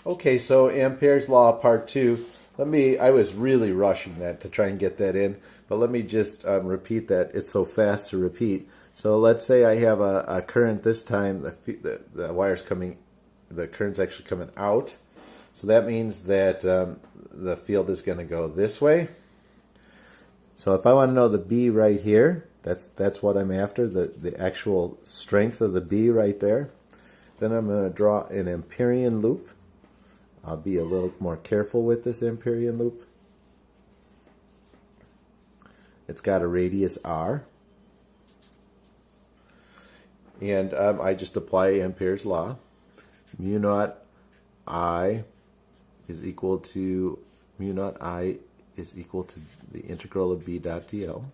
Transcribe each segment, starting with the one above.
Okay, so Ampere's law part 2. I was really rushing that to try and get that in, but let me just repeat that. It's so fast to repeat. So let's say I have a current this time, the wire's coming, the current's actually coming out. So that means that the field is going to go this way. So if I want to know the B right here, that's what I'm after, the actual strength of the B right there. Then I'm going to draw an Amperian loop. I'll be a little more careful with this Amperian loop. It's got a radius r. And I just apply Ampere's law. Mu naught I is equal to the integral of B dot dl.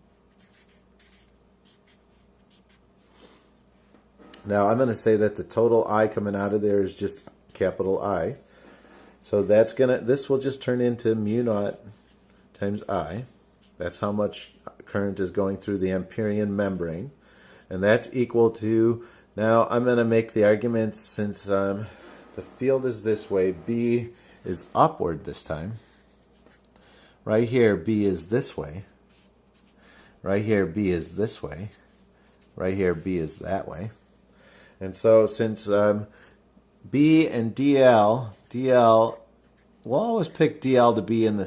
Now I'm going to say that the total I coming out of there is just capital I. So this will just turn into mu naught times I. That's how much current is going through the Amperian membrane. And that's equal to, now I'm going to make the argument, since the field is this way, B is upward this time. Right here, B is this way. Right here, B is this way. Right here, B is that way. And so since B and DL, we'll always pick DL to be in the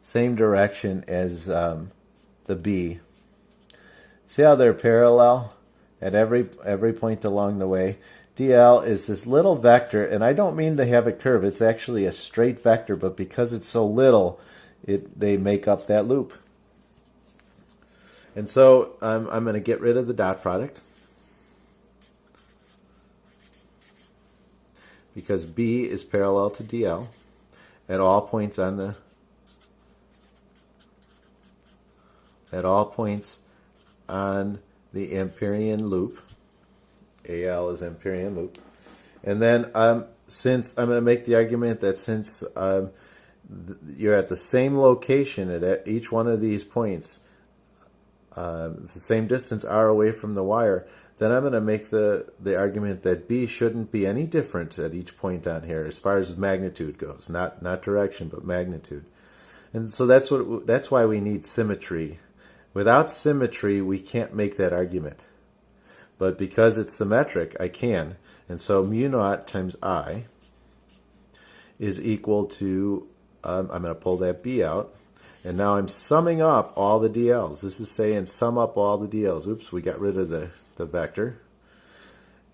same direction as the B. See how they're parallel at every point along the way? DL is this little vector, and I don't mean to have it curve. It's actually a straight vector, but because it's so little, they make up that loop. And so I'm going to get rid of the dot product, because B is parallel to DL at all points on the Amperian loop. AL is Amperian loop. And then since I'm going to make the argument that since you're at the same location at each one of these points, it's the same distance r away from the wire, then I'm going to make the argument that B shouldn't be any different at each point on here as far as magnitude goes, not direction, but magnitude. And so that's why we need symmetry. Without symmetry, we can't make that argument. But because it's symmetric, I can. And so mu naught times I is equal to, I'm going to pull that B out. And now I'm summing up all the DLs. This is saying sum up all the DLs. Oops, we got rid of the vector.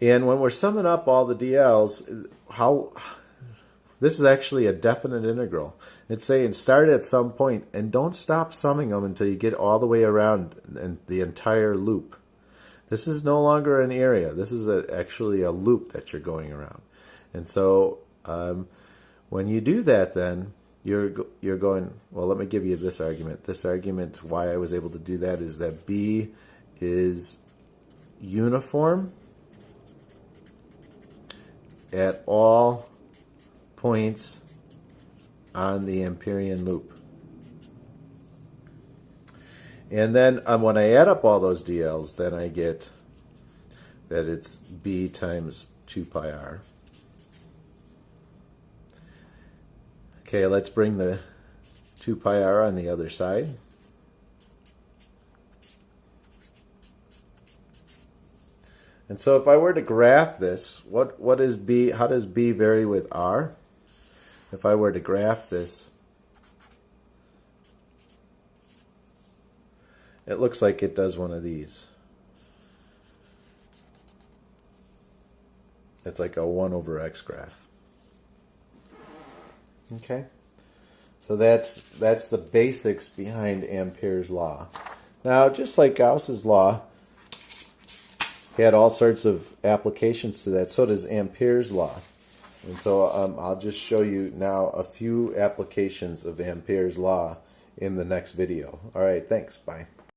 And when we're summing up all the DLs, this is actually a definite integral. It's saying start at some point and don't stop summing them until you get all the way around the entire loop. This is no longer an area. This is actually a loop that you're going around. And so when you do that, then you're going, well, let me give you this argument. This argument, why I was able to do that, is that B is uniform at all points on the Amperian loop. And then when I add up all those DLs, then I get that it's B times 2 pi r. Okay, let's bring the 2 pi r on the other side. And so if I were to graph this, what is B? How does B vary with r? If I were to graph this, it looks like it does one of these. It's like a 1 over x graph. Okay, so that's the basics behind Ampere's law. Now, just like Gauss's law had all sorts of applications to that, so does Ampere's law. And so I'll just show you now a few applications of Ampere's law in the next video. All right, thanks. Bye.